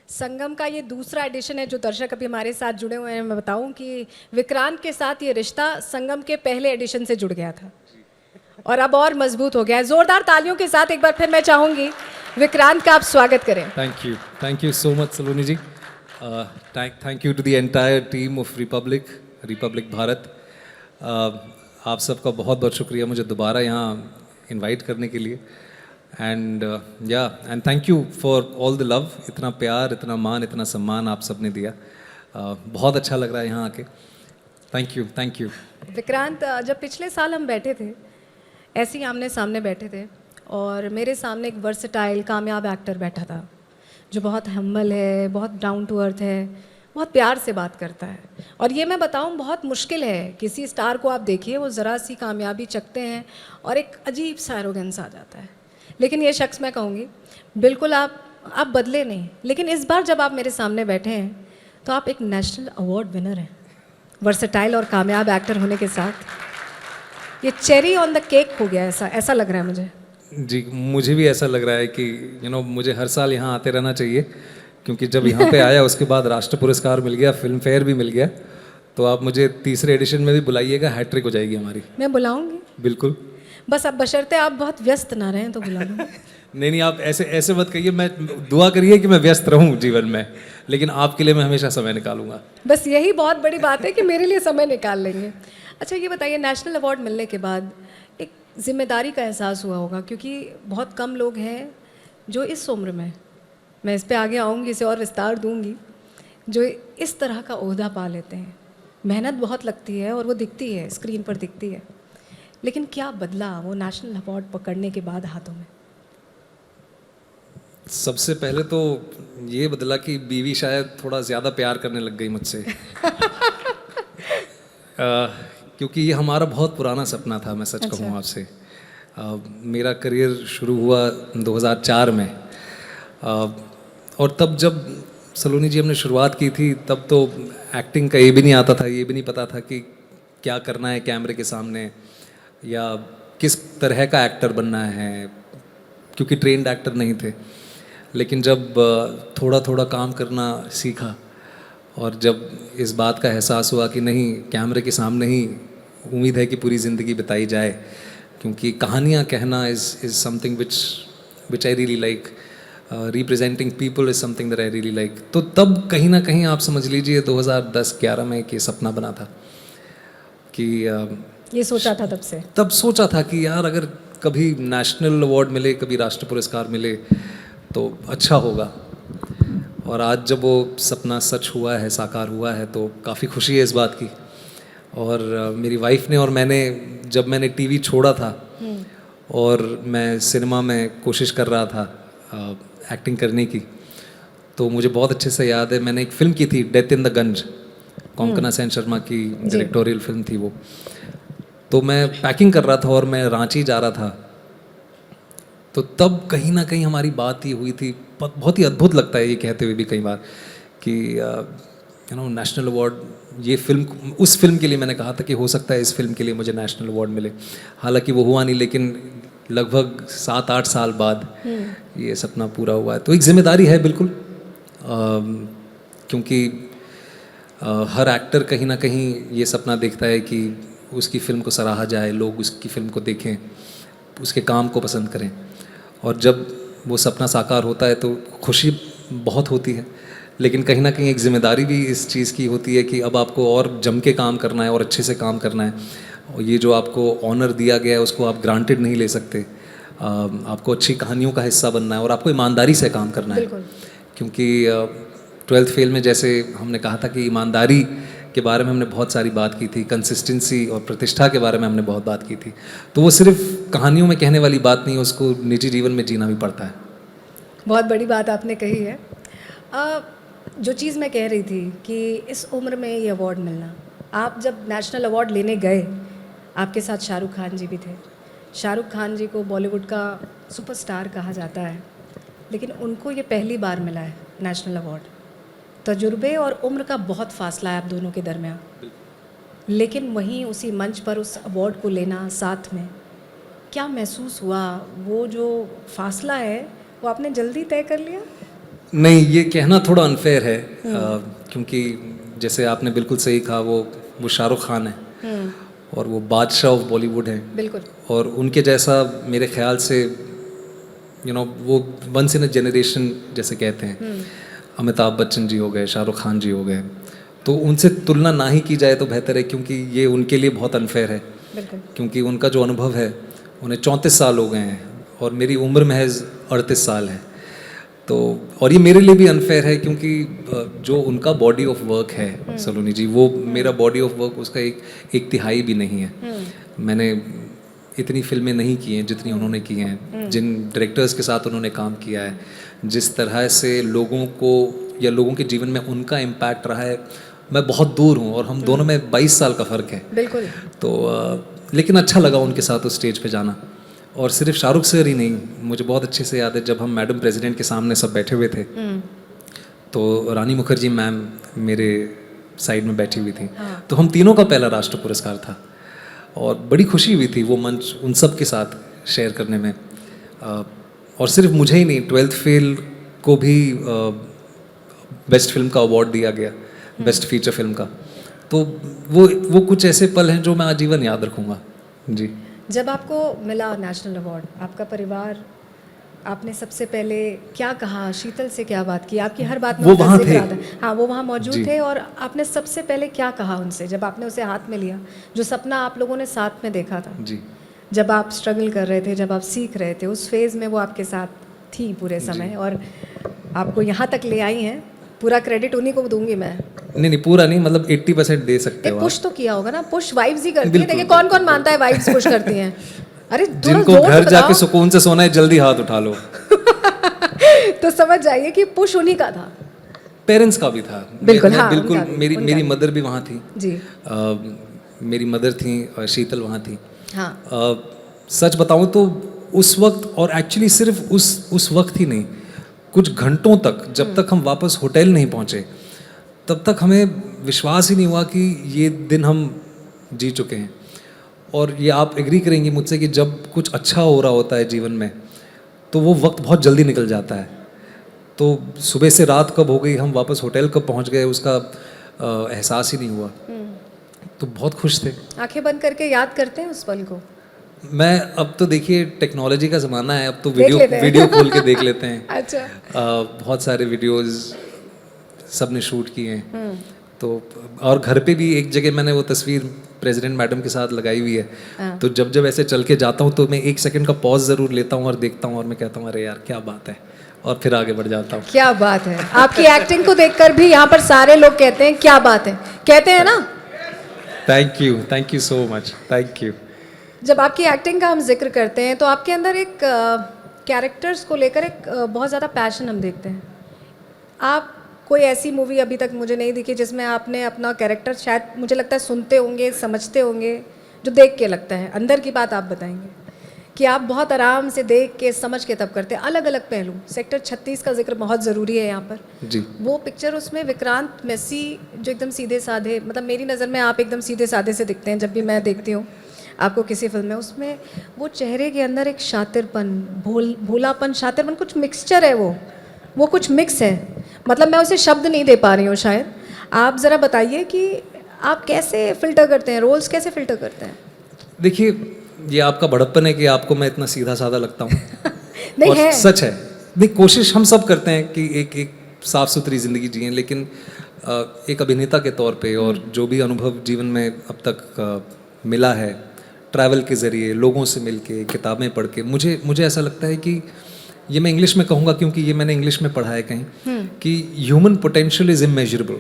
संगम का ये दूसरा एडिशन है जो दर्शक अभी हमारे साथ जुड़े हुए हैं। मैं बताऊं कि विक्रांत के साथ ये रिश्ता संगम के पहले एडिशन से जुड़ गया था और अब और मजबूत हो गया है। जोरदार तालियों के साथ एक बार फिर मैं चाहूंगी विक्रांत का आप स्वागत करें। Thank you so much, Saloni ji. Thank you to the entire team of Republic Bharat. आप सबका बहुत बहुत शुक्रिया मुझे दोबारा यहाँ इनवाइट करने के लिए and thank you for all the love. इतना प्यार, इतना मान, इतना सम्मान आप सब ने दिया. बहुत अच्छा लग रहा है यहाँ आके. Thank you. विक्रांत, जब पिछले साल हम बैठे थे ऐसे ही आमने सामने बैठे थे और मेरे सामने एक वर्सेटाइल कामयाब एक्टर बैठा था जो बहुत हम्बल है, बहुत डाउन टू अर्थ है, बहुत प्यार से बात करता है. और ये मैं बताऊं बहुत मुश्किल है. किसी स्टार को आप देखिए वो ज़रा सी कामयाबी चखते हैं और एक अजीब सा एरोगेंस आ जाता है. लेकिन ये शख्स मैं कहूँगी बिल्कुल आप बदले नहीं. लेकिन इस बार जब आप मेरे सामने बैठे हैं तो आप एक नेशनल अवार्ड विनर हैं. वर्सेटाइल और कामयाब एक्टर होने के साथ ये चेरी ऑन द केक हो गया. ऐसा लग रहा है मुझे. जी, मुझे भी ऐसा लग रहा है कि मुझे हर साल यहाँ आते रहना चाहिए क्योंकि जब यहाँ पे आया उसके बाद राष्ट्र पुरस्कार मिल गया, फिल्म फेयर भी मिल गया. तो आप मुझे तीसरे एडिशन में भी बुलाइएगा, हैट्रिक हो जाएगी हमारी. मैं बुलाऊंगी बिल्कुल. बस अब बशर्ते आप बहुत व्यस्त ना रहें तो बुला लूँगी. नहीं, आप ऐसे मत कहिए. मैं दुआ करिए कि मैं व्यस्त रहूं जीवन में, लेकिन आपके लिए मैं हमेशा समय निकालूंगा. बस यही बहुत बड़ी बात है कि मेरे लिए समय निकाल लेंगे. अच्छा ये बताइए, नेशनल अवार्ड मिलने के बाद एक जिम्मेदारी का एहसास हुआ होगा क्योंकि बहुत कम लोग हैं जो इस उम्र में, मैं इस पे आगे आऊँगी, इसे और विस्तार दूँगी, जो इस तरह का ओहदा पा लेते हैं. मेहनत बहुत लगती है और वो दिखती है, स्क्रीन पर दिखती है. लेकिन क्या बदला वो नेशनल अवार्ड पकड़ने के बाद हाथों में? सबसे पहले तो ये बदला कि बीवी शायद थोड़ा ज़्यादा प्यार करने लग गई मुझसे. क्योंकि ये हमारा बहुत पुराना सपना था. मैं सच कहूँ आपसे, मेरा करियर शुरू हुआ 2004 में. और तब जब सलोनी जी हमने शुरुआत की थी तब तो एक्टिंग का ये भी नहीं आता था, ये भी नहीं पता था कि क्या करना है कैमरे के सामने या किस तरह का एक्टर बनना है, क्योंकि ट्रेंड एक्टर नहीं थे. लेकिन जब थोड़ा थोड़ा काम करना सीखा और जब इस बात का एहसास हुआ कि नहीं, कैमरे के सामने ही उम्मीद है कि पूरी ज़िंदगी बिताई जाए, क्योंकि कहानियाँ कहना is something which I really like. Representing people is something that I really like. तो तब कहीं ना कहीं आप समझ लीजिए 2010-11 में कि सपना बना था कि ये सोचा था तब सोचा था कि यार अगर कभी नेशनल अवार्ड मिले, कभी राष्ट्र पुरस्कार मिले तो अच्छा होगा. और आज जब वो सपना सच हुआ है, साकार हुआ है, तो काफ़ी खुशी है इस बात की. और मेरी वाइफ ने और जब मैंने टीवी छोड़ा था और मैं सिनेमा में कोशिश कर रहा था एक्टिंग करने की, तो मुझे बहुत अच्छे से याद है मैंने एक फ़िल्म की थी, डेथ इन द गंज. कोंकणा सेन शर्मा की डायरेक्टोरियल फिल्म थी वो. तो मैं पैकिंग कर रहा था और मैं रांची जा रहा था. तो तब कहीं ना कहीं हमारी बात ये हुई थी. बहुत ही अद्भुत लगता है ये कहते हुए भी कई बार कि नेशनल अवार्ड, ये फिल्म, उस फिल्म के लिए मैंने कहा था कि हो सकता है इस फिल्म के लिए मुझे नेशनल अवार्ड मिले. हालांकि वो हुआ नहीं, लेकिन लगभग 7-8 साल बाद ये सपना पूरा हुआ है. तो एक जिम्मेदारी है बिल्कुल, क्योंकि हर एक्टर कहीं ना कहीं ये सपना देखता है कि उसकी फ़िल्म को सराहा जाए, लोग उसकी फ़िल्म को देखें, उसके काम को पसंद करें. और जब वो सपना साकार होता है तो खुशी बहुत होती है, लेकिन कहीं ना कहीं एक जिम्मेदारी भी इस चीज़ की होती है कि अब आपको और जम के काम करना है और अच्छे से काम करना है. और ये जो आपको ऑनर दिया गया है उसको आप ग्रांटेड नहीं ले सकते. आपको अच्छी कहानियों का हिस्सा बनना है और आपको ईमानदारी से काम करना है. क्योंकि 12th फेल में जैसे हमने कहा था कि ईमानदारी के बारे में हमने बहुत सारी बात की थी, कंसिस्टेंसी और प्रतिष्ठा के बारे में हमने बहुत बात की थी. तो वो सिर्फ कहानियों में कहने वाली बात नहीं, उसको निजी जीवन में जीना भी पड़ता है. बहुत बड़ी बात आपने कही है. जो चीज़ मैं कह रही थी कि इस उम्र में ये अवार्ड मिलना, आप जब नेशनल अवार्ड लेने गए आपके साथ शाहरुख खान जी भी थे. शाहरुख खान जी को बॉलीवुड का सुपरस्टार कहा जाता है, लेकिन उनको ये पहली बार मिला है नेशनल अवार्ड. तजुर्बे और उम्र का बहुत फासला है आप दोनों के दरमियान, लेकिन वहीं उसी मंच पर उस अवार्ड को लेना साथ में, क्या महसूस हुआ? वो जो फासला है वो आपने जल्दी तय कर लिया? नहीं, ये कहना थोड़ा अनफेयर है क्योंकि जैसे आपने बिल्कुल सही कहा, वो शाहरुख खान है और वो बादशाह ऑफ बॉलीवुड है, बिल्कुल। और उनके जैसा मेरे ख्याल से वो वंस इन अ जनरेशन जैसे कहते हैं, अमिताभ बच्चन जी हो गए, शाहरुख खान जी हो गए, तो उनसे तुलना ना ही की जाए तो बेहतर है, क्योंकि ये उनके लिए बहुत अनफेयर है। बिल्कुल। क्योंकि उनका जो अनुभव है, उन्हें 34 साल हो गए हैं और मेरी उम्र महज 38 साल है। तो और ये मेरे लिए भी अनफेयर है क्योंकि जो उनका बॉडी ऑफ वर्क है सलोनी जी, वो मेरा बॉडी ऑफ वर्क उसका एक तिहाई भी नहीं है। मैंने इतनी फिल्में नहीं की हैं जितनी उन्होंने की हैं, जिन डायरेक्टर्स के साथ उन्होंने काम किया है, जिस तरह से लोगों को या लोगों के जीवन में उनका इम्पैक्ट रहा है, मैं बहुत दूर हूँ और हम दोनों में 22 साल का फ़र्क है। बिल्कुल। तो लेकिन अच्छा लगा उनके साथ उस स्टेज पे जाना। और सिर्फ शाहरुख सर ही नहीं, मुझे बहुत अच्छे से याद है जब हम मैडम प्रेसिडेंट के सामने सब बैठे हुए थे, तो रानी मुखर्जी मैम मेरे साइड में बैठी हुई थी। तो हम तीनों का पहला राष्ट्र पुरस्कार था और बड़ी खुशी हुई थी वो मंच उन सब के साथ शेयर करने में। और सिर्फ मुझे ही नहीं, 12th फेल को भी बेस्ट फिल्म का अवार्ड दिया गया, बेस्ट फीचर फिल्म का। तो वो कुछ ऐसे पल हैं जो मैं आजीवन याद रखूँगा जी। जब आपको मिला नेशनल अवार्ड, आपका परिवार, आपने सबसे पहले क्या कहा? शीतल से क्या बात की? आपकी हर बात में वो उनका वहाँ जिक्र थे। आता है। हाँ, वो वहाँ मौजूद जी। थे। और आपने सबसे पहले क्या कहा उनसे जब आपने उसे हाथ में लिया, जो सपना आप लोगों ने साथ में देखा था? जी। जब आप स्ट्रगल कर रहे थे, जब आप सीख रहे थे, उस फेज़ में वो आपके साथ थी पूरे समय और आपको यहाँ तक ले आई हैं। पूरा क्रेडिट उन्हीं को दूंगी मैं। नहीं, पूरा नहीं, मतलब 80% दे सकते हो एक आप। पुश तो किया होगा ना? पुश वाइब्स ही करती है। बिल्कुल। देखिए कौन कौन मानता है वाइब्स पुश करती हैं? अरे थोड़ा जिनको जोर से घर जाके बताओ। सुकून से सोना है, जल्दी हाथ उठा लो। तो समझ जाइए कि पुश उन्हीं का था। पेरेंट्स का भी था। बिल्कुल, मैं हाँ, बिल्कुल, उनका भी, मेरी उनका मेरी भी। मदर भी वहाँ थी। जी। मेरी मदर थी और शीतल वहाँ थी। हाँ। सच बताऊँ तो उस वक्त, और एक्चुअली सिर्फ उस वक्त ही नहीं, कुछ घंटों तक, जब तक हम वापस होटल नहीं पहुँचे, तब तक हमें विश्वास ही नहीं हुआ कि ये दिन हम जी चुके हैं। और ये आप एग्री करेंगी मुझसे कि जब कुछ अच्छा हो रहा होता है जीवन में, तो वो वक्त बहुत जल्दी निकल जाता है। तो सुबह से रात कब हो गई, हम वापस होटल कब पहुंच गए, उसका एहसास ही नहीं हुआ। तो बहुत खुश थे। आंखें बंद करके याद करते हैं उस पल को? मैं अब तो देखिए टेक्नोलॉजी का ज़माना है, अब तो देख लेते हैं। वीडियो खोल के देख लेते हैं। अच्छा। बहुत सारे वीडियोस सब ने शूट किए हैं। तो और घर पे भी एक जगह मैंने वो तस्वीर प्रेसिडेंट मैडम के साथ लगाई हुई है। तो जब ऐसे चल के जाता हूँ तो मैं 1 सेकंड का पॉज ज़रूर लेता हूँ और देखता हूँ और मैं कहता हूँ अरे यार क्या बात है, और फिर आगे बढ़ जाता हूँ। क्या बात है! आपकी एक्टिंग को देखकर भी यहाँ पर सारे लोग कहते हैं क्या बात है, कहते हैं ना? Thank you so much, thank you. जब आपकी एक्टिंग का हम जिक्र करते हैं तो आपके अंदर एक कैरेक्टर्स को लेकर एक बहुत ज़्यादा पैशन हम देखते हैं। आप कोई ऐसी मूवी अभी तक मुझे नहीं दिखी जिसमें आपने अपना कैरेक्टर, शायद मुझे लगता है सुनते होंगे, समझते होंगे, जो देख के लगता है। अंदर की बात आप बताएंगे कि आप बहुत आराम से देख के समझ के तब करते हैं। अलग अलग पहलू, सेक्टर 36 का जिक्र बहुत ज़रूरी है यहाँ पर। जी। वो पिक्चर, उसमें विक्रांत मैसी जो एकदम सीधे साधे, मतलब मेरी नज़र में आप एकदम सीधे साधे से दिखते हैं जब भी मैं देखती हूँ आपको किसी फिल्म में। उसमें वो चेहरे के अंदर एक शातिरपन, भोलापन, शातिरपन, कुछ मिक्सचर है, वो कुछ मिक्स है। मतलब मैं उसे शब्द नहीं दे पा रही हूँ शायद। आप ज़रा बताइए कि आप कैसे फ़िल्टर करते हैं, रोल्स कैसे फ़िल्टर करते हैं? देखिए, ये आपका बड़प्पन है कि आपको मैं इतना सीधा साधा लगता हूँ। नहीं और है। सच है। नहीं, कोशिश हम सब करते हैं कि एक साफ सुथरी ज़िंदगी जिएं, लेकिन एक अभिनेता के तौर पे और जो भी अनुभव जीवन में अब तक मिला है, ट्रैवल के ज़रिए, लोगों से मिलके, किताबें पढ़ के, मुझे ऐसा लगता है कि ये मैं इंग्लिश में कहूँगा क्योंकि ये मैंने इंग्लिश में पढ़ा है कहीं, कि ह्यूमन पोटेंशियल इज़ इमेजरेबल।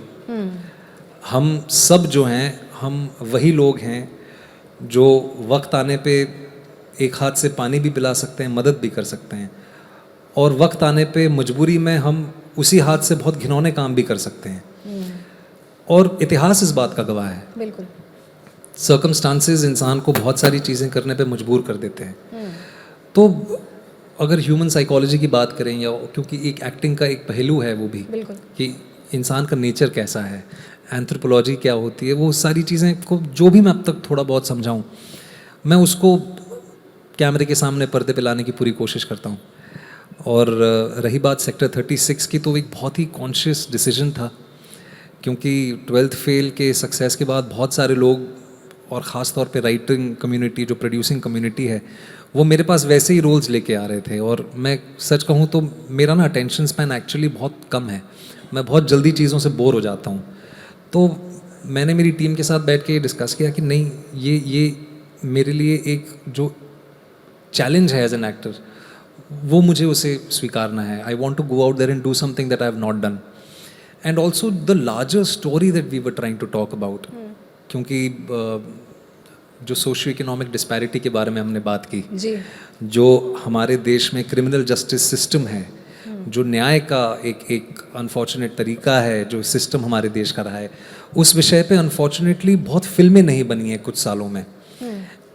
हम सब जो हैं, हम वही लोग हैं जो वक्त आने पे एक हाथ से पानी भी पिला सकते हैं, मदद भी कर सकते हैं, और वक्त आने पे मजबूरी में हम उसी हाथ से बहुत घिनौने काम भी कर सकते हैं। और इतिहास इस बात का गवाह है। बिल्कुल। सर्कमस्टांसेस इंसान को बहुत सारी चीज़ें करने पे मजबूर कर देते हैं। तो अगर ह्यूमन साइकोलॉजी की बात करें, या क्योंकि एक एक्टिंग का एक पहलू है वो भी, बिल्कुल। कि इंसान का नेचर कैसा है, एंथ्रोपोलॉजी क्या होती है, वो सारी चीज़ें को जो भी मैं अब तक थोड़ा बहुत समझाऊं, मैं उसको कैमरे के सामने पर्दे पे लाने की पूरी कोशिश करता हूं। और रही बात सेक्टर 36 की, तो एक बहुत ही कॉन्शियस डिसीजन था, क्योंकि 12th फेल के सक्सेस के बाद बहुत सारे लोग, और ख़ास तौर पे राइटिंग कम्युनिटी, जो प्रोड्यूसिंग कम्युनिटी है, वो मेरे पास वैसे ही रोल्स लेके आ रहे थे। और मैं सच कहूँ तो मेरा ना अटेंशन स्पैन एक्चुअली बहुत कम है, मैं बहुत जल्दी चीज़ों से बोर हो जाता हूँ। तो मैंने मेरी टीम के साथ बैठ के डिस्कस किया कि नहीं, ये मेरे लिए एक जो चैलेंज है एज एन एक्टर, वो मुझे उसे स्वीकारना है। I want to go out there and do something that I have not done, and also the larger story that we were trying to talk about. क्योंकि जो सोशियो इकोनॉमिक डिस्पैरिटी के बारे में हमने बात की जी, जो हमारे देश में क्रिमिनल जस्टिस सिस्टम है, जो न्याय का एक अनफॉर्चुनेट तरीका है, जो सिस्टम हमारे देश का रहा है, उस विषय पे अनफॉर्चुनेटली बहुत फिल्में नहीं बनी हैं कुछ सालों में।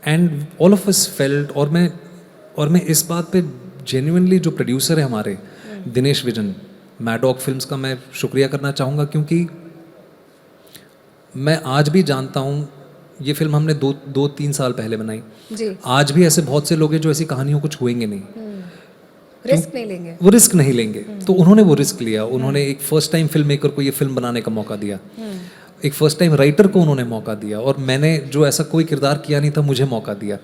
And all of us felt, और मैं इस बात पे जेन्युइनली जो प्रोड्यूसर है हमारे दिनेश विजन, मैडॉग फिल्म्स का मैं शुक्रिया करना चाहूँगा, क्योंकि मैं आज भी जानता हूँ, ये फिल्म हमने दो तीन साल पहले बनाई जी, आज भी ऐसे बहुत से लोग हैं जो ऐसी कहानियों को छुएंगे नहीं, रिस्क नहीं लेंगे। वो रिस्क नहीं लेंगे। तो उन्होंने वो रिस्क लिया, उन्होंने एक फर्स्ट टाइम फिल्म मेकर को ये फिल्म बनाने का मौका दिया, एक फर्स्ट टाइम राइटर को उन्होंने मौका दिया, और मैंने जो ऐसा कोई किरदार किया नहीं था, मुझे मौका दिया।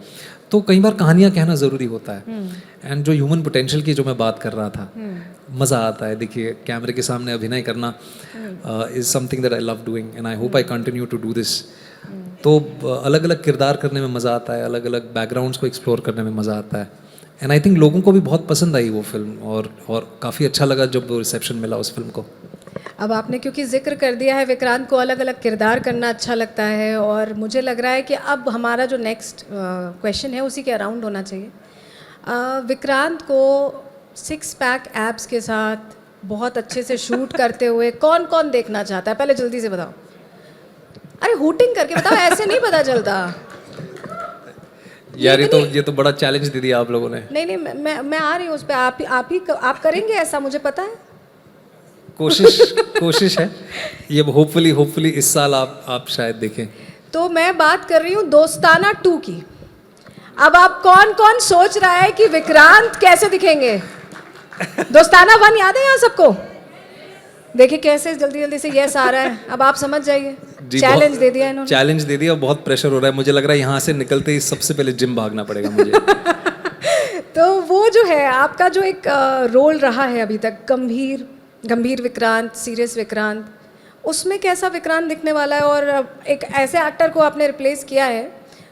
तो कई बार कहानियाँ कहना ज़रूरी होता है। एंड जो ह्यूमन पोटेंशियल की जो मैं बात कर रहा था, मज़ा आता है। देखिए, कैमरे के सामने अभिनय करना is something that I love doing, and I hope I continue to do this. तो अलग अलग किरदार करने में मज़ा आता है, अलग अलग बैकग्राउंड्स को एक्सप्लोर करने में मज़ा आता है। एंड आई थिंक लोगों को भी बहुत पसंद आई वो फिल्म, और काफ़ी अच्छा लगा जब रिसेप्शन मिला उस फिल्म को। अब आपने क्योंकि जिक्र कर दिया है, विक्रांत को अलग अलग किरदार करना अच्छा लगता है, और मुझे लग रहा है कि अब हमारा जो नेक्स्ट क्वेश्चन है उसी के अराउंड होना चाहिए। विक्रांत को 6 पैक एब्स के साथ बहुत अच्छे से शूट करते हुए कौन कौन देखना चाहता है? पहले जल्दी से बताओ। अरे हूटिंग करके बताओ, ऐसे नहीं पता चलता। यार ये तो बड़ा चैलेंज दे दिया आप लोगों ने। नहीं नहीं, मैं आ रही हूँ उस पर। आप करेंगे ऐसा, मुझे पता है। कोशिश है ये, होपफुली इस साल आप शायद देखें। तो मैं बात कर रही हूँ दोस्ताना 2 की। अब आप कौन कौन सोच रहा है कि विक्रांत कैसे दिखेंगे? दोस्ताना 1 याद है यहाँ सबको? देखिए कैसे जल्दी से यस आ रहा है। अब आप समझ जाइए, चैलेंज दे दिया इन्होंने। चैलेंज दे दिया, बहुत प्रेशर हो रहा है। मुझे लग रहा है यहाँ से निकलते ही सबसे पहले जिम भागना पड़ेगा मुझे। तो वो जो है आपका जो एक रोल रहा है अभी तक, गंभीर विक्रांत, सीरियस विक्रांत, उसमें कैसा विक्रांत दिखने वाला है? और एक ऐसे एक्टर को आपने रिप्लेस किया है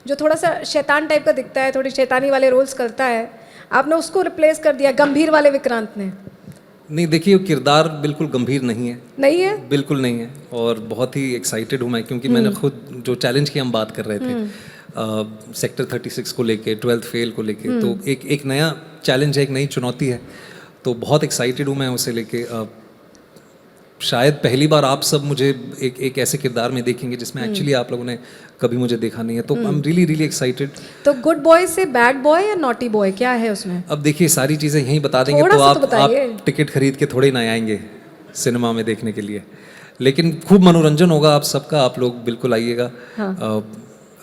जो थोड़ा सा शैतान टाइप का दिखता है, थोड़ी शैतानी वाले रोल्स करता है, आपने उसको रिप्लेस कर दिया गंभीर वाले विक्रांत ने। नहीं, देखिए किरदार बिल्कुल गंभीर नहीं है। नहीं है? बिल्कुल नहीं है। और बहुत ही एक्साइटेड हूँ मैं, क्योंकि मैंने खुद जो चैलेंज की हम बात कर रहे थे सेक्टर 36 को लेके, 12th फेल को लेके, तो एक नया चैलेंज है, एक नई चुनौती है। तो बहुत एक्साइटेड हूँ मैं उसे लेके। शायद पहली बार आप सब मुझे एक ऐसे किरदार में देखेंगे जिसमें एक्चुअली आप लोगों ने कभी मुझे देखा नहीं है। तो आई एम रियली एक्साइटेड। तो गुड बॉय से बैड बॉय या नॉटी बॉय, क्या है उसमें? अब देखिए सारी चीज़ें यहीं बता देंगे, तो आप टिकट खरीद के थोड़े ना आएंगे सिनेमा में देखने के लिए, लेकिन खूब मनोरंजन होगा आप सबका। आप लोग बिल्कुल आइएगा। हाँ।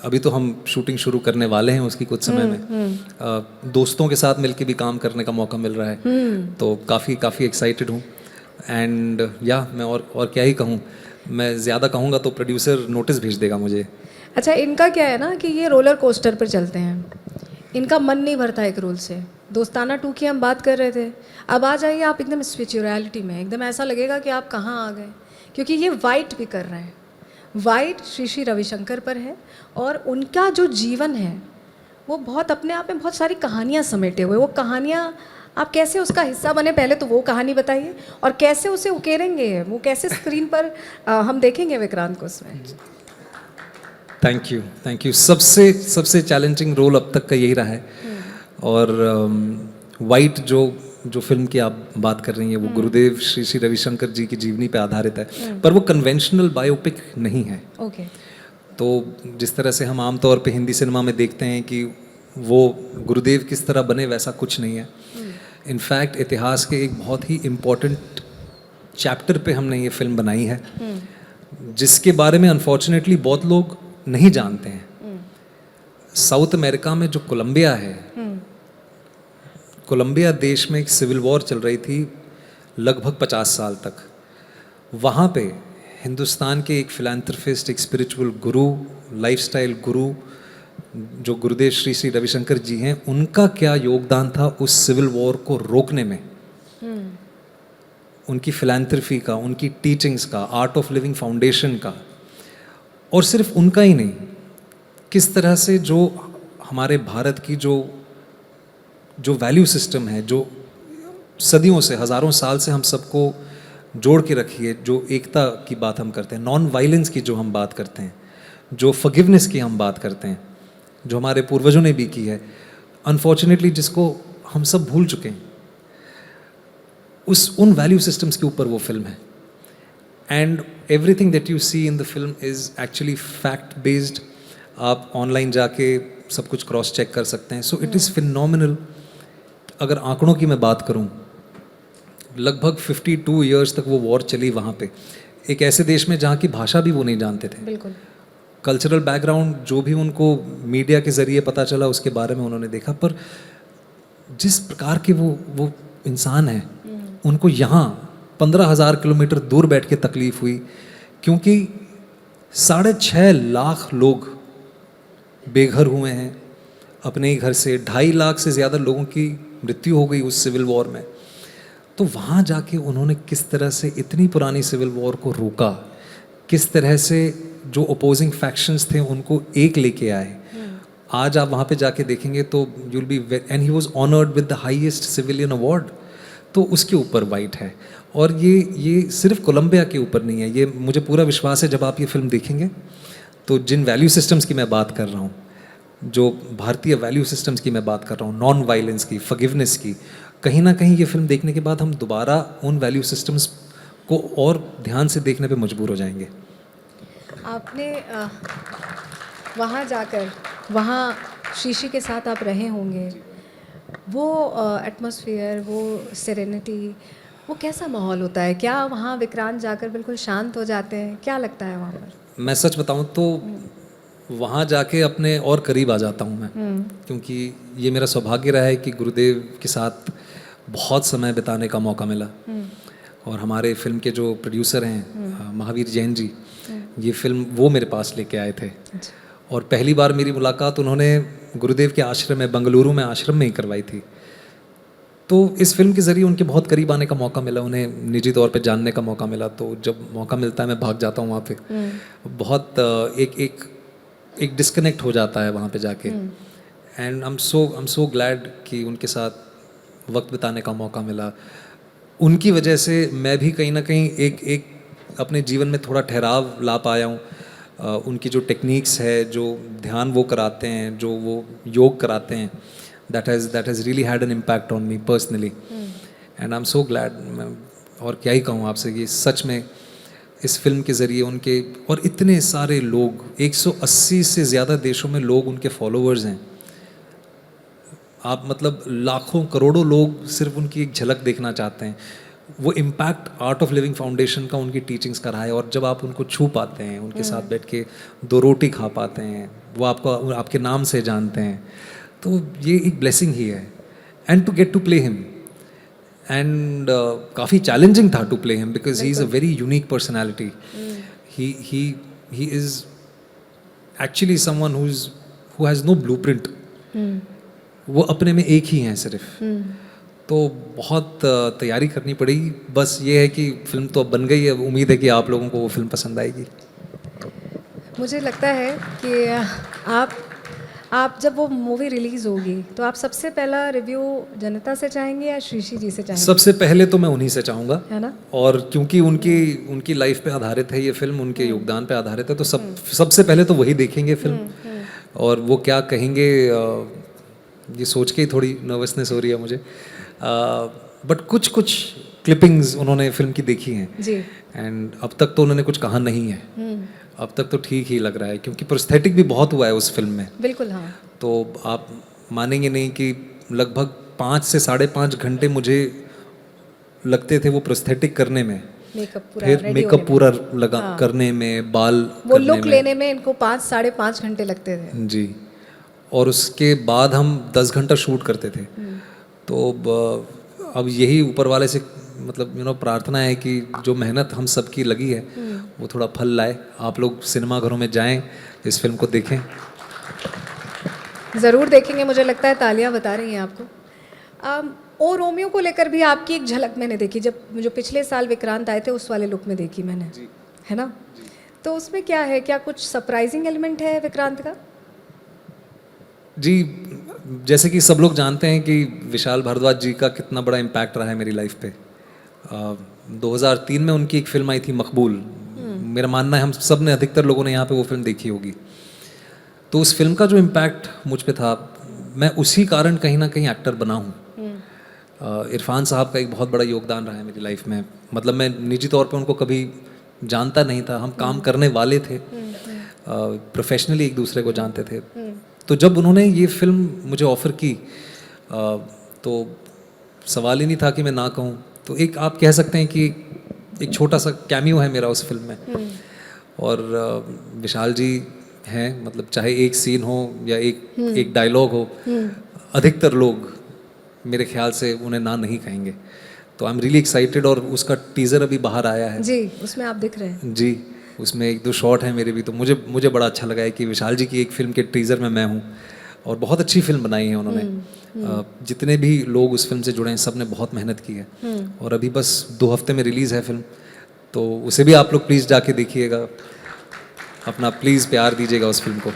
अभी तो हम शूटिंग शुरू करने वाले हैं उसकी कुछ समय में। दोस्तों के साथ मिलके भी काम करने का मौका मिल रहा है, तो काफ़ी एक्साइटेड हूँ। एंड या मैं और क्या ही कहूँ, मैं ज़्यादा कहूँगा तो प्रोड्यूसर नोटिस भेज देगा मुझे। अच्छा, इनका क्या है ना कि ये रोलर कोस्टर पर चलते हैं, इनका मन नहीं भरता एक रोल से। दोस्ताना 2 की हम बात कर रहे थे, अब आ जाइए आप एकदम स्पिरिचुअलिटी में, एकदम ऐसा लगेगा कि आप कहाँ आ गए, क्योंकि ये वाइट भी कर रहे हैं। वाइट श्री रविशंकर पर है, और उनका जो जीवन है वो बहुत अपने आप में बहुत सारी कहानियाँ समेटे हुए। वो कहानियाँ आप कैसे उसका हिस्सा बने, पहले तो वो कहानी बताइए, और कैसे उसे उकेरेंगे, वो कैसे स्क्रीन पर हम देखेंगे विक्रांत को उसमें। Thank you. सबसे चैलेंजिंग रोल अब तक का यही रहा है। और वाइट जो फिल्म की आप बात कर रही हैं, वो गुरुदेव श्री रविशंकर जी की जीवनी पे आधारित है, पर वो कन्वेंशनल बायोपिक नहीं है। ओके। तो जिस तरह से हम आमतौर पे हिंदी सिनेमा में देखते हैं कि वो गुरुदेव किस तरह बने, वैसा कुछ नहीं है। इनफैक्ट इतिहास के एक बहुत ही इम्पोर्टेंट चैप्टर पे हमने ये फिल्म बनाई है, जिसके बारे में अनफॉर्चुनेटली बहुत लोग नहीं जानते हैं। साउथ अमेरिका में जो कोलंबिया है, कोलंबिया देश में एक सिविल वॉर चल रही थी लगभग 50 साल तक। वहाँ पे हिंदुस्तान के एक फिलैंथ्रोपिस्ट, एक स्पिरिचुअल गुरु, लाइफस्टाइल गुरु जो गुरुदेव श्री श्री रविशंकर जी हैं, उनका क्या योगदान था उस सिविल वॉर को रोकने में, उनकी फिलैंथ्रफी का, उनकी टीचिंग्स का, आर्ट ऑफ लिविंग फाउंडेशन का। और सिर्फ उनका ही नहीं, किस तरह से जो हमारे भारत की जो वैल्यू सिस्टम है, जो सदियों से, हज़ारों साल से हम सबको जोड़ के रखी है, जो एकता की बात हम करते हैं, नॉन वायलेंस की जो हम बात करते हैं, जो फॉरगिवनेस की हम बात करते हैं, जो हमारे पूर्वजों ने भी की है, अनफॉर्चुनेटली जिसको हम सब भूल चुके हैं, उन वैल्यू सिस्टम्स के ऊपर वो फिल्म है। And everything that you see in the film is actually fact based. आप ऑनलाइन जाके सब कुछ क्रॉस चेक कर सकते हैं। So it is phenomenal. अगर आंकड़ों की मैं बात करूं, लगभग 52 इयर्स तक वो वॉर चली वहाँ पे, एक ऐसे देश में जहाँ की भाषा भी वो नहीं जानते थे। बिल्कुल। कल्चरल बैकग्राउंड जो भी उनको मीडिया के ज़रिए पता चला, उसके बारे में उन्होंने देखा, पर जिस प्रकार के वो इंसान हैं, उनको यहाँ 15,000 किलोमीटर दूर बैठ के तकलीफ़ हुई, क्योंकि 6.5 लाख लोग बेघर हुए हैं अपने ही घर से। 2.5 लाख से ज़्यादा लोगों की मृत्यु हो गई उस सिविल वॉर में। तो वहाँ जाके उन्होंने किस तरह से इतनी पुरानी सिविल वॉर को रोका, किस तरह से जो अपोजिंग फैक्शंस थे उनको एक लेके आए। आज आप वहाँ पे जाके देखेंगे तो you'll be, and he was honoured with the highest civilian award. तो उसके ऊपर वाइट है। और ये सिर्फ कोलंबिया के ऊपर नहीं है, ये मुझे पूरा विश्वास है जब आप ये फिल्म देखेंगे तो जिन वैल्यू सिस्टम्स की मैं बात कर रहा हूँ, जो भारतीय वैल्यू सिस्टम्स की मैं बात कर रहा हूँ, नॉन वायलेंस की, फॉरगिवनेस की, कहीं ना कहीं ये फिल्म देखने के बाद हम दोबारा उन वैल्यू सिस्टम्स को और ध्यान से देखने पे मजबूर हो जाएंगे। आपने वहाँ जाकर, वहाँ शीशी के साथ आप रहे होंगे, वो एटमॉस्फेयर, वो सेरेनिटी, वो कैसा माहौल होता है? क्या वहाँ विक्रांत जाकर बिल्कुल शांत हो जाते हैं? क्या लगता है वहाँ पर? मैं सच बताऊँ तो वहाँ जाके अपने और करीब आ जाता हूँ मैं, क्योंकि ये मेरा सौभाग्य रहा है कि गुरुदेव के साथ बहुत समय बिताने का मौका मिला। और हमारे फिल्म के जो प्रोड्यूसर हैं महावीर जैन जी, ये फिल्म वो मेरे पास लेके आए थे। और पहली बार मेरी मुलाकात उन्होंने गुरुदेव के आश्रम में, बेंगलुरु में आश्रम में ही करवाई थी। तो इस फिल्म के ज़रिए उनके बहुत करीब आने का मौका मिला, उन्हें निजी तौर पे जानने का मौका मिला। तो जब मौका मिलता है मैं भाग जाता हूँ वहाँ पे। बहुत एक डिस्कनेक्ट हो जाता है वहाँ पे जाके। And I am so glad कि उनके साथ वक्त बिताने का मौका मिला। उनकी वजह से मैं भी कहीं ना कहीं एक अपने जीवन में थोड़ा ठहराव ला पाया हूँ। उनकी जो टेक्निक्स है, जो ध्यान वो कराते हैं, जो वो योग कराते हैं, that has really had an impact on me personally, and I'm so glad। और क्या ही कहूँ आपसे, ये सच में इस फिल्म के ज़रिए उनके, और इतने सारे लोग, 180 से ज़्यादा देशों में लोग उनके फॉलोअर्स हैं। आप मतलब लाखों करोड़ों लोग सिर्फ उनकी एक झलक देखना चाहते हैं। वो impact art of living foundation का उनकी टीचिंग्स का रहा है। और जब आप उनको छू पाते हैं, उनके साथ बैठ के 2 रोटी खा पाते हैं, वो आपके नाम से जानते हैं, तो ये एक ब्लेसिंग ही है। And to get to play him, and काफ़ी चैलेंजिंग था to play him, because he is a very unique personality. He is actually someone who has no blueprint. वो अपने में एक ही हैं सिर्फ। तो बहुत तैयारी करनी पड़ी। बस ये है कि फिल्म तो अब बन गई है, उम्मीद है कि आप लोगों को वो फिल्म पसंद आएगी। मुझे लगता है कि आप जब वो मूवी रिलीज़ होगी तो आप सबसे पहला रिव्यू जनता से चाहेंगे या श्रीशी जी से चाहेंगे? सबसे पहले तो मैं उन्हीं से चाहूँगा, है ना? और क्योंकि उनकी लाइफ पे आधारित है ये फिल्म, उनके योगदान पे आधारित है, तो सबसे पहले तो वही देखेंगे फिल्म। और वो क्या कहेंगे, ये सोच के ही थोड़ी नर्वसनेस हो रही है मुझे। बट कुछ क्लिपिंग्स उन्होंने फिल्म की देखी हैं जी, एंड अब तक तो उन्होंने कुछ कहा नहीं है। अब तक तो ठीक ही लग रहा है, क्योंकि प्रोस्थेटिक भी बहुत हुआ है उस फिल्म में। बिल्कुल। हाँ, तो आप मानेंगे नहीं कि लगभग 5 से 5.5 घंटे मुझे लगते थे वो प्रोस्थेटिक करने में, फिर मेकअप पूरा लगा करने में, बाल वो लुक लेने में इनको 5-5.5 घंटे लगते थे। जी। और उसके बाद हम 10 घंटा शूट करते थे। तो अब यही ऊपर वाले से मतलब प्रार्थना है कि जो मेहनत हम सबकी लगी है वो थोड़ा फल लाए। आप लोग सिनेमा घरों में जाएं, इस फिल्म को देखें। ज़रूर देखेंगे, मुझे लगता है तालियां बता रही हैं आपको। ओ रोमियो को लेकर भी आपकी एक झलक मैंने देखी, जब जो पिछले साल विक्रांत आए थे उस वाले लुक में देखी मैंने, है ना? तो उसमें क्या है, क्या कुछ सरप्राइजिंग एलिमेंट है विक्रांत का? जी, जैसे कि सब लोग जानते हैं कि विशाल भारद्वाज जी का कितना बड़ा इम्पैक्ट रहा है मेरी लाइफ पे। 2003 में उनकी एक फिल्म आई थी मकबूल। मेरा मानना है हम सब ने, अधिकतर लोगों ने यहाँ पे वो फिल्म देखी होगी। तो उस फिल्म का जो इम्पैक्ट मुझ पे था, मैं उसी कारण कहीं ना कहीं एक्टर बना हूँ। इरफान साहब का एक बहुत बड़ा योगदान रहा है मेरी लाइफ में। मतलब मैं निजी तौर पे उनको कभी जानता नहीं था, हम काम करने वाले थे, प्रोफेशनली एक दूसरे को जानते थे। तो जब उन्होंने ये फिल्म मुझे ऑफ़र की तो सवाल ही नहीं था कि मैं ना कहूँ। तो एक आप कह सकते हैं कि एक छोटा सा कैमियो है मेरा उस फिल्म में। और विशाल जी हैं, मतलब चाहे एक सीन हो या एक डायलॉग हो, अधिकतर लोग मेरे ख्याल से उन्हें ना नहीं कहेंगे। तो आई एम रियली एक्साइटेड। और उसका टीज़र अभी बाहर आया है जी, उसमें आप दिख रहे हैं। जी, उसमें एक दो शॉट हैं मेरे भी। तो मुझे बड़ा अच्छा लगा है कि विशाल जी की एक फिल्म के टीज़र में मैं हूँ। और बहुत अच्छी फिल्म बनाई है उन्होंने। जितने भी लोग उस फिल्म से जुड़े हैं सब ने बहुत मेहनत की है। और अभी बस 2 हफ्ते में रिलीज़ है फिल्म, तो उसे भी आप लोग प्लीज़ जाके देखिएगा, अपना प्लीज़ प्यार दीजिएगा उस फिल्म को।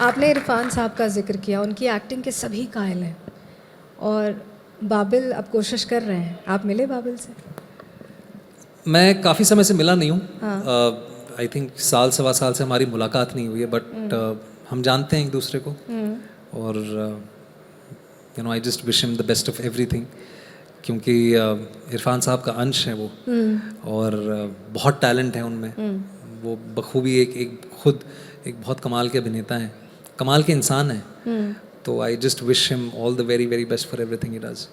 आपने इरफान साहब का जिक्र किया, उनकी एक्टिंग के सभी कायल हैं। और बाबिल अब कोशिश कर रहे हैं, आप मिले बाबिल से? मैं काफ़ी समय से मिला नहीं हूँ। आई थिंक साल सवा साल से हमारी मुलाकात नहीं हुई है, बट हम जानते हैं एक दूसरे को। और I just wish him the best of everything, क्योंकि इरफान साहब का अंश है वो। और बहुत टैलेंट है उनमें। वो बखूबी खुद एक बहुत कमाल के अभिनेता हैं, कमाल के इंसान हैं। तो I just wish him all the very very best for everything he does.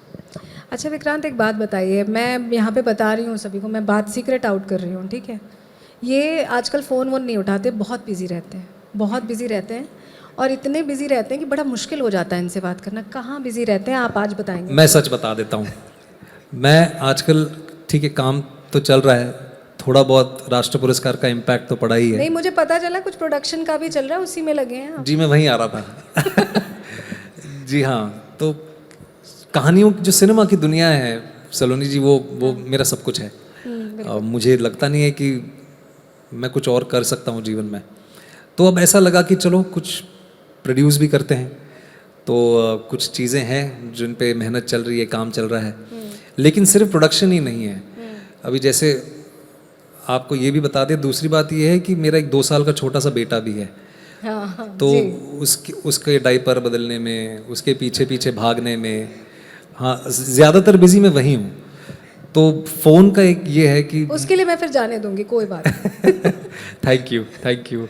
अच्छा विक्रांत, एक बात बताइए, मैं यहाँ पे बता रही हूँ सभी को, मैं बात सीक्रेट आउट कर रही हूँ, ठीक है? ये आजकल फ़ोन वोन नहीं उठाते, बहुत बिजी रहते हैं, बहुत बिजी रहते हैं। और इतने बिजी रहते हैं कि बड़ा मुश्किल हो जाता है इनसे बात करना। कहाँ बिजी रहते हैं आप आज बताएंगे? मैं सच बता देता हूँ, मैं आजकल, ठीक है काम तो चल रहा है, थोड़ा बहुत राष्ट्र पुरस्कार का इम्पैक्ट तो पड़ा ही है। नहीं, मुझे पता चला कुछ प्रोडक्शन का भी चल रहा है, उसी में लगे हैं आप। जी, मैं वहीं आ रहा था। जी हाँ, तो कहानियों की जो सिनेमा की दुनिया है सलोनी जी, वो मेरा सब कुछ है। मुझे लगता नहीं है कि मैं कुछ और कर सकता हूँ जीवन में। तो अब ऐसा लगा कि चलो कुछ प्रोड्यूस भी करते हैं। तो कुछ चीज़ें हैं जिन पे मेहनत चल रही है, काम चल रहा है। लेकिन सिर्फ प्रोडक्शन ही नहीं है। अभी जैसे आपको ये भी बता दें, दूसरी बात ये है कि मेरा एक 2 साल का छोटा सा बेटा भी है। हाँ, तो उसके डायपर बदलने में, उसके पीछे पीछे भागने में, हाँ ज़्यादातर बिजी मैं वही हूँ। तो फ़ोन का एक ये है कि उसके लिए मैं फिर जाने दूंगी, कोई बात नहीं। Thank you.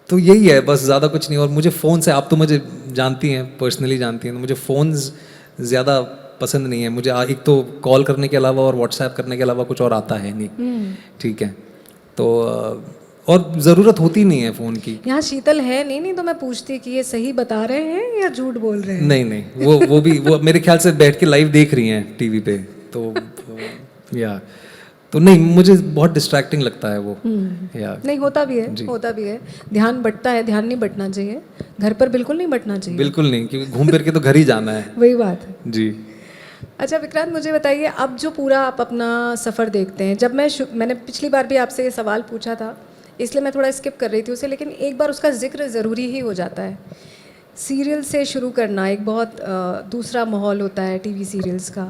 तो यही है बस, ज़्यादा कुछ नहीं। और मुझे फ़ोन से, आप तो मुझे जानती हैं, पर्सनली जानती हैं, तो मुझे फ़ोन ज़्यादा पसंद नहीं है। मुझे एक तो कॉल करने के अलावा और व्हाट्सएप करने के अलावा कुछ और आता है नहीं, ठीक है? तो और ज़रूरत होती नहीं है फ़ोन की। यहाँ शीतल है नहीं तो मैं पूछती कि ये सही बता रहे हैं या झूठ बोल रहे हैं। नहीं, वो मेरे ख्याल से बैठ के लाइव देख रही हैं टीवी पे। तो नहीं, मुझे बहुत डिस्ट्रैक्टिंग लगता है वो। नहीं, होता भी है। ध्यान बंटता है, ध्यान नहीं बंटना चाहिए। घर पर बिल्कुल नहीं बंटना चाहिए। बिल्कुल नहीं, क्योंकि घूम फिर के तो घर ही जाना है। वही बात है जी। अच्छा विक्रांत, मुझे बताइए, अब जो पूरा आप अपना सफ़र देखते हैं, जब मैंने पिछली बार भी आपसे ये सवाल पूछा था, इसलिए मैं थोड़ा स्किप कर रही थी उसे, लेकिन एक बार उसका जिक्र ज़रूरी ही हो जाता है। सीरियल से शुरू करना एक बहुत दूसरा माहौल होता है टीवी सीरियल्स का।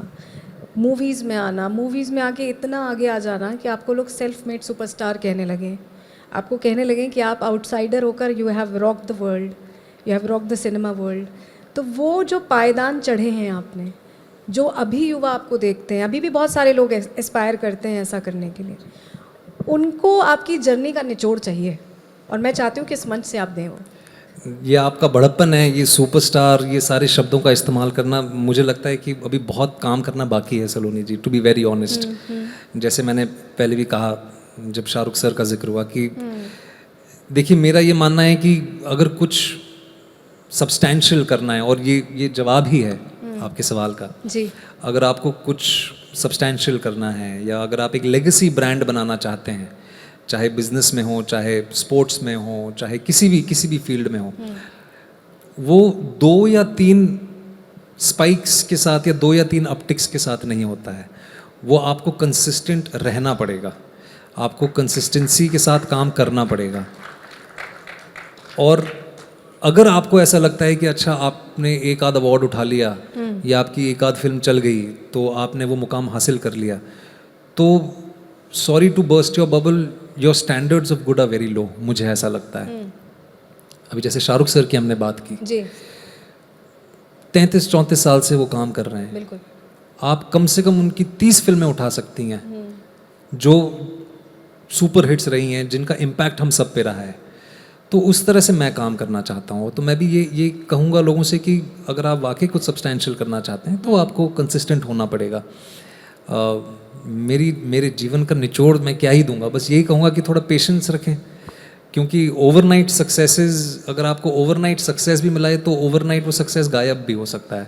मूवीज़ में आना, मूवीज़ में आके इतना आगे आ जाना कि आपको लोग सेल्फ मेड सुपरस्टार कहने लगे, आपको कहने लगे कि आप आउटसाइडर होकर you have rock the world, you have rock the cinema world. तो वो जो पायदान चढ़े हैं आपने, जो अभी युवा आपको देखते हैं, अभी भी बहुत सारे लोग एस्पायर करते हैं ऐसा करने के लिए, उनको आपकी जर्नी का निचोड़ चाहिए और मैं चाहती हूँ कि इस मंच से आप दें वो। ये आपका बड़प्पन है, ये सुपरस्टार, ये सारे शब्दों का इस्तेमाल करना, मुझे लगता है कि अभी बहुत काम करना बाकी है सलोनी जी, टू बी वेरी ऑनेस्ट। जैसे मैंने पहले भी कहा जब शाहरुख सर का जिक्र हुआ कि देखिए, मेरा ये मानना है कि अगर कुछ सब्सटैंशियल करना है, और ये जवाब ही है आपके सवाल का। जी। अगर आपको कुछ सब्सटैंशियल करना है, या अगर आप एक लेगेसी ब्रांड बनाना चाहते हैं, चाहे बिजनेस में हो, चाहे स्पोर्ट्स में हो, चाहे किसी भी फील्ड में हो, वो 2 या 3 स्पाइक्स के साथ या 2 या 3 अपटिक्स के साथ नहीं होता है। वो आपको कंसिस्टेंट रहना पड़ेगा, आपको कंसिस्टेंसी के साथ काम करना पड़ेगा। और अगर आपको ऐसा लगता है कि अच्छा आपने एक आध अवार्ड उठा लिया, या आपकी एक आध फिल्म चल गई, तो आपने वो मुकाम हासिल कर लिया, तो sorry to burst your bubble, your standards of good are very low, मुझे ऐसा लगता है। अभी जैसे शाहरुख सर की हमने बात की, जी। 33-34 साल से वो काम कर रहे हैं। बिल्कुल। आप कम से कम उनकी 30 फिल्में उठा सकती हैं जो सुपर हिट्स रही हैं, जिनका इम्पैक्ट हम सब पे रहा है। तो उस तरह से मैं काम करना चाहता हूँ। तो मैं भी ये कहूँगा लोगों से कि अगर आप वाकई कुछ सब्सटैंशियल करना चाहते हैं तो आपको कंसिस्टेंट होना पड़ेगा। मेरे जीवन का निचोड़ मैं क्या ही दूंगा, बस यही कहूँगा कि थोड़ा पेशेंस रखें, क्योंकि ओवरनाइट सक्सेसेस, अगर आपको ओवरनाइट सक्सेस भी मिला है तो ओवरनाइट वो सक्सेस गायब भी हो सकता है।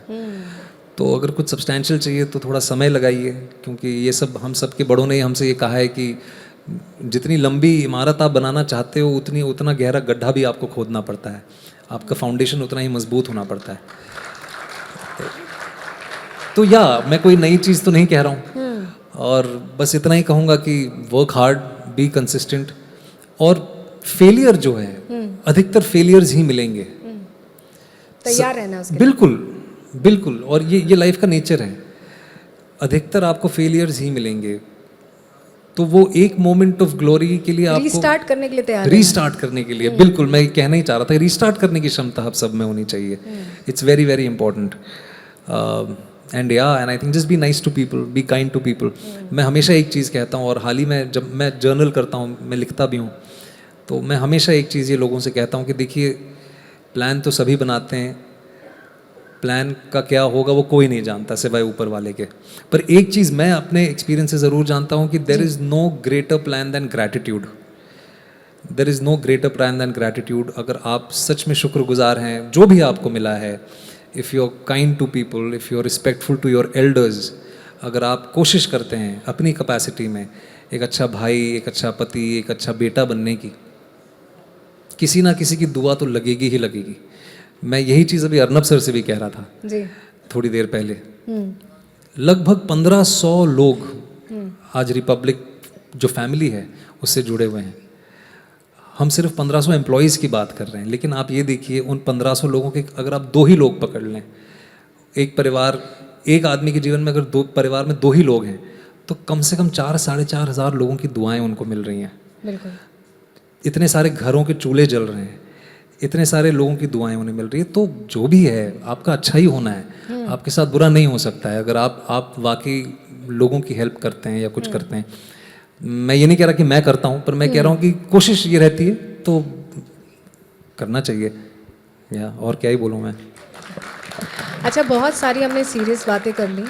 तो अगर कुछ सब्सटैंशियल चाहिए तो थोड़ा समय लगाइए, क्योंकि ये सब हम सब के बड़ों ने हमसे ये कहा है कि जितनी लंबी इमारत आप बनाना चाहते हो उतना गहरा गड्ढा भी आपको खोदना पड़ता है, आपका फाउंडेशन उतना ही मजबूत होना पड़ता है। तो मैं कोई नई चीज़ तो नहीं कह रहा हूँ, और बस इतना ही कहूँगा कि वर्क हार्ड, बी कंसिस्टेंट, और फेलियर जो है, अधिकतर फेलियर्स ही मिलेंगे। तैयार रहना उसके। बिल्कुल, और ये लाइफ का नेचर है, अधिकतर आपको फेलियर्स ही मिलेंगे। तो वो एक मोमेंट ऑफ ग्लोरी के लिए आपको रीस्टार्ट करने के लिए तैयार रीस्टार्ट करने के लिए, बिल्कुल मैं कहना ही चाह रहा था, रीस्टार्ट करने की क्षमता आप सब में होनी चाहिए। It's very very important. And I think just be nice to people, be kind to people. मैं हमेशा एक चीज़ कहता हूँ, और हाल ही में जब मैं जर्नल करता हूँ, मैं लिखता भी हूँ, तो मैं हमेशा एक चीज़ ये लोगों से कहता हूँ कि देखिए, प्लान तो सभी बनाते हैं, प्लान का क्या होगा वो कोई नहीं जानता सिवाय ऊपर वाले के। पर एक चीज़ मैं अपने एक्सपीरियंस से ज़रूर जानता हूँ कि there is no greater plan than gratitude. There is no greater plan than gratitude. अगर आप सच में शुक्रगुजार हैं जो भी आपको मिला है, if you are kind to people, if you are respectful to your elders, अगर आप कोशिश करते हैं अपनी कैपेसिटी में एक अच्छा भाई, एक अच्छा पति, एक अच्छा बेटा बनने की, किसी ना किसी की दुआ तो लगेगी ही लगेगी। मैं यही चीज़ अभी अर्नब सर से भी कह रहा था जी। थोड़ी देर पहले। लगभग 1500 लोग आज रिपब्लिक जो फैमिली है उससे जुड़े हुए हैं। हम सिर्फ 1500 एम्प्लॉयज़ की बात कर रहे हैं, लेकिन आप ये देखिए उन 1500 लोगों के अगर आप 2 ही लोग पकड़ लें, एक परिवार, एक आदमी के जीवन में अगर 2 परिवार में 2 ही लोग हैं, तो कम से कम 4-4.5 हज़ार लोगों की दुआएं उनको मिल रही हैं। बिल्कुल। इतने सारे घरों के चूल्हे जल रहे हैं, इतने सारे लोगों की दुआएं उन्हें मिल रही है। तो जो भी है आपका अच्छा ही होना है, आपके साथ बुरा नहीं हो सकता है अगर आप वाकई लोगों की हेल्प करते हैं या कुछ करते हैं। मैं ये नहीं कह रहा कि मैं करता हूँ, पर मैं कह रहा हूँ कि कोशिश ये रहती है तो करना चाहिए, या और क्या ही बोलूँ मैं। अच्छा, बहुत सारी हमने सीरियस बातें कर ली,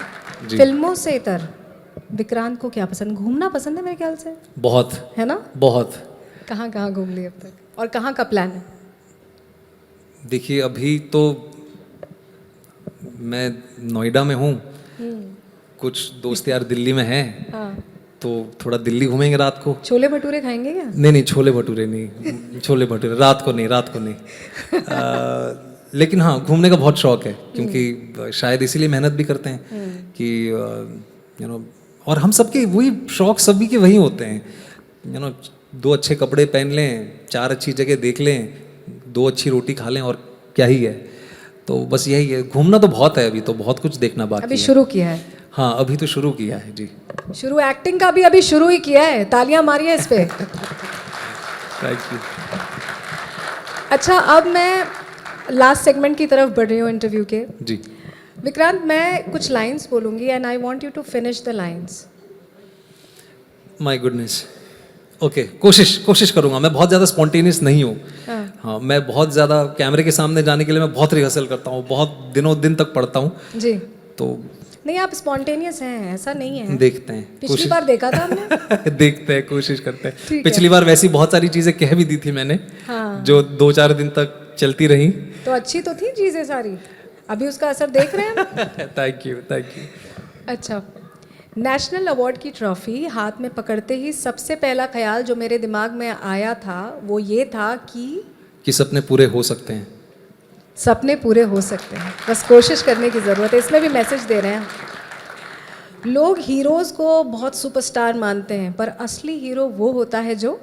फिल्मों से इतर विक्रांत को क्या पसंद? घूमना पसंद है मेरे ख्याल से। बहुत है ना? बहुत। कहाँ कहाँ घूम ली अब तक, और कहाँ का प्लान है? देखिए, अभी तो मैं नोएडा में हूँ, कुछ दोस्त यार दिल्ली में हैं, हाँ। तो थोड़ा दिल्ली घूमेंगे रात को। छोले भटूरे खाएंगे क्या? नहीं, छोले भटूरे नहीं, छोले भटूरे रात को नहीं। लेकिन हाँ, घूमने का बहुत शौक है, क्योंकि शायद इसीलिए मेहनत भी करते हैं कि और हम सबके वही शौक, सभी के वही होते हैं, 2 अच्छे कपड़े पहन लें, 4 अच्छी जगह देख लें, 2 अच्छी रोटी खा लें, और क्या ही है। तो बस यही है, घूमना तो बहुत है, अभी तो बहुत कुछ देखना बाकी है। अभी शुरू किया है? हाँ, अभी तो शुरू किया है जी। शुरू एक्टिंग का भी अभी शुरू ही किया है, तालियां मारिए इस पे। Thank you. अच्छा, अब मैं लास्ट सेगमेंट की तरफ बढ़ रही हूँ इंटरव्यू के। जी। विक्रांत, मैं कुछ लाइंस बोलूँगी and I want you to finish the lines. My goodness. Okay, कोशिश करूँगा। मैं बहुत ज़्यादा स्पॉन्टेनियस नहीं हूँ। हाँ, मैं बहुत ज़्यादा कैमरे के सामने जाने के लिए मैं बहुत रिहर्सल करता हूँ, बहुत दिनों दिन तक पढ़ता हूँ जी। तो नहीं, आप स्पॉन्टेनियस हैं, ऐसा नहीं है। देखते हैं, पिछली बार देखा था हमने। देखते हैं, कोशिश करते हैं। पिछली बार वैसी बहुत सारी चीज़ें कह भी दी थी मैंने, हाँ। जो 2-4 दिन तक चलती रहीं। तो अच्छी तो थी चीज़ें सारी, अभी उसका असर देख रहे हैं हम। Thank you, thank you. अच्छा, नेशनल अवार्ड की ट्रॉफी हाथ में पकड़ते ही सबसे पहला ख्याल जो मेरे दिमाग में आया था वो ये था कि सपने पूरे हो सकते हैं। सपने पूरे हो सकते हैं, बस कोशिश करने की ज़रूरत है। इसमें भी मैसेज दे रहे हैं। लोग हीरोज़ को बहुत सुपरस्टार मानते हैं, पर असली हीरो वो होता है जो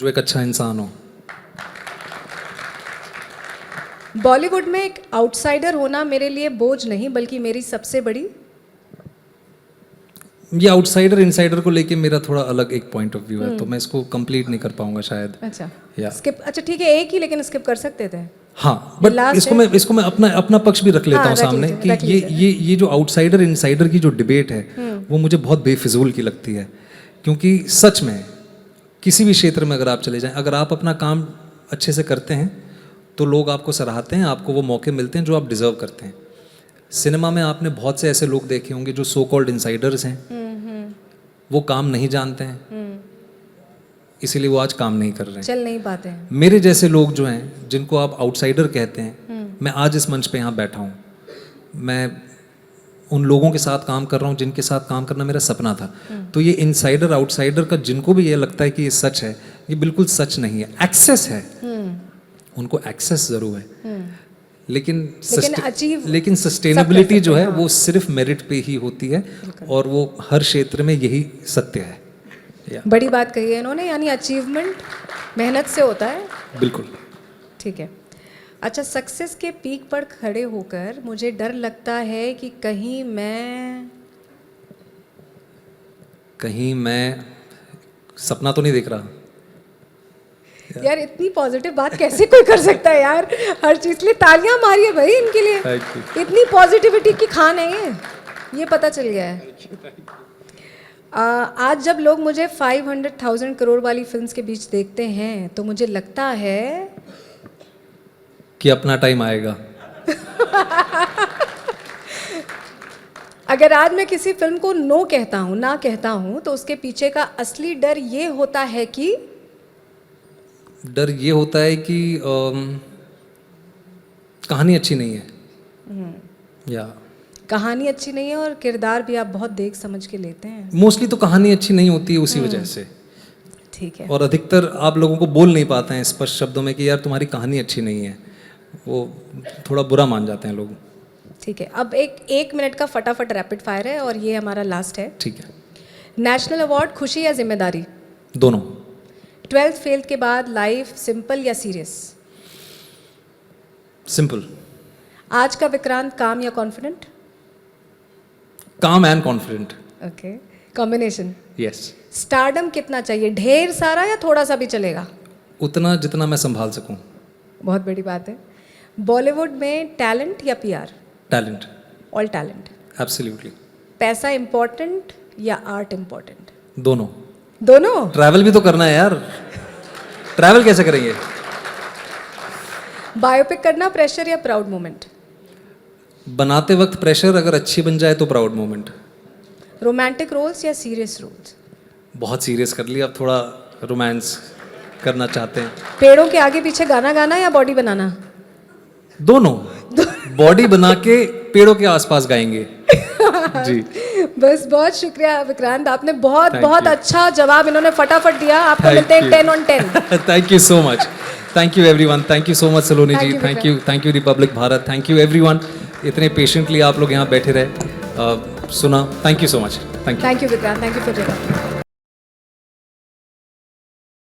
एक अच्छा इंसान हो। बॉलीवुड में एक आउटसाइडर होना मेरे लिए बोझ नहीं बल्कि मेरी सबसे बड़ी। ये आउटसाइडर इनसाइडर को लेके मेरा थोड़ा अलग एक पॉइंट ऑफ व्यू है, तो मैं इसको कंप्लीट नहीं कर पाऊंगा शायद। अच्छा, या स्किप, अच्छा ठीक है, एक ही लेकिन स्किप कर सकते थे। हाँ, बट इसको मैं अपना पक्ष भी रख लेता हूँ सामने कि ये जो आउटसाइडर इनसाइडर की जो डिबेट है वो मुझे बहुत बेफिजूल की लगती है। क्योंकि सच में किसी भी क्षेत्र में अगर आप चले जाएं, अगर आप अपना काम अच्छे से करते हैं तो लोग आपको सराहते हैं, आपको वो मौके मिलते हैं जो आप डिजर्व करते हैं। सिनेमा में आपने बहुत से ऐसे लोग देखे होंगे जो सो कॉल्ड इनसाइडर्स हैं, वो काम नहीं जानते हैं, इसीलिए वो आज काम नहीं कर रहे हैं, चल नहीं पाते हैं। मेरे जैसे लोग जो हैं जिनको आप आउटसाइडर कहते हैं, मैं आज इस मंच पे यहाँ बैठा हूँ, मैं उन लोगों के साथ काम कर रहा हूँ जिनके साथ काम करना मेरा सपना था। तो ये इनसाइडर आउटसाइडर का जिनको भी ये लगता है कि ये सच है, ये बिल्कुल सच नहीं है। एक्सेस है, उनको एक्सेस जरूर है, लेकिन सस्टेनेबिलिटी जो है वो सिर्फ मेरिट पे ही होती है, और वो हर क्षेत्र में यही सत्य है। बड़ी बात कही है इन्होंने, यानी अचीवमेंट मेहनत से होता है। बिल्कुल ठीक है। अच्छा, सक्सेस के पीक पर खड़े होकर मुझे डर लगता है कि कहीं मैं सपना तो नहीं देख रहा। यार इतनी पॉजिटिव बात कैसे कोई कर सकता है यार, हर चीज़ के लिए तालियां मारिए भाई इनके लिए। इतनी पॉजिटिविटी की खान है ये पता चल गया है। आज जब लोग मुझे 500,000 करोड़ वाली फिल्म्स के बीच देखते हैं तो मुझे लगता है कि अपना टाइम आएगा। अगर आज मैं किसी फिल्म को नो कहता हूँ, ना कहता हूँ, तो उसके पीछे का असली डर ये होता है कि कहानी अच्छी नहीं है, या कहानी अच्छी नहीं है, और किरदार भी आप बहुत देख समझ के लेते हैं। मोस्टली तो कहानी अच्छी नहीं होती है उसी वजह से। ठीक है। और अधिकतर आप लोगों को बोल नहीं पाते हैं स्पष्ट शब्दों में कि यार तुम्हारी कहानी अच्छी नहीं है, वो थोड़ा बुरा मान जाते हैं लोग। ठीक है, अब एक मिनट का फटाफट रैपिड फायर है और ये हमारा लास्ट है। ठीक है। नेशनल अवार्ड खुशी या जिम्मेदारी? दोनों। 12th फेल के बाद लाइफ सिंपल या सीरियस? सिंपल। आज का विक्रांत काम या कॉन्फिडेंट? काम and confident. Okay, combination. Yes. Stardom कितना चाहिए, ढेर सारा या थोड़ा सा भी चलेगा? उतना जितना मैं संभाल सकूं। बहुत बड़ी बात है। बॉलीवुड में टैलेंट या PR? Talent. All talent. Absolutely. पैसा इंपॉर्टेंट या आर्ट इंपॉर्टेंट? दोनों। दोनों? ट्रैवल भी तो करना है यार, ट्रैवल कैसे करेंगे? बायोपिक करना प्रेशर या प्राउड मोमेंट? बनाते वक्त प्रेशर, अगर अच्छी बन जाए तो प्राउड मोमेंट। रोमांटिक रोल्स या सीरियस रोल्स? बहुत सीरियस कर लिया, अब थोड़ा रोमांस करना चाहते हैं। पेड़ों के आगे पीछे गाना गाना या बॉडी बनाना? दोनों। बॉडी बना के पेड़ों के आसपास गाएंगे। जी बस, बहुत शुक्रिया विक्रांत, आपने बहुत अच्छा जवाब इन्होंने फटाफट दिया। आपको मिलते हैं 10 on 10। Thank you so much, thank you everyone, thank you so much Saloni ji, thank you Republic Bharat, thank you everyone, इतने पेशेंटली आप लोग यहाँ बैठे रहे, सुना, thank you so much, thank you Vikrant, thank you for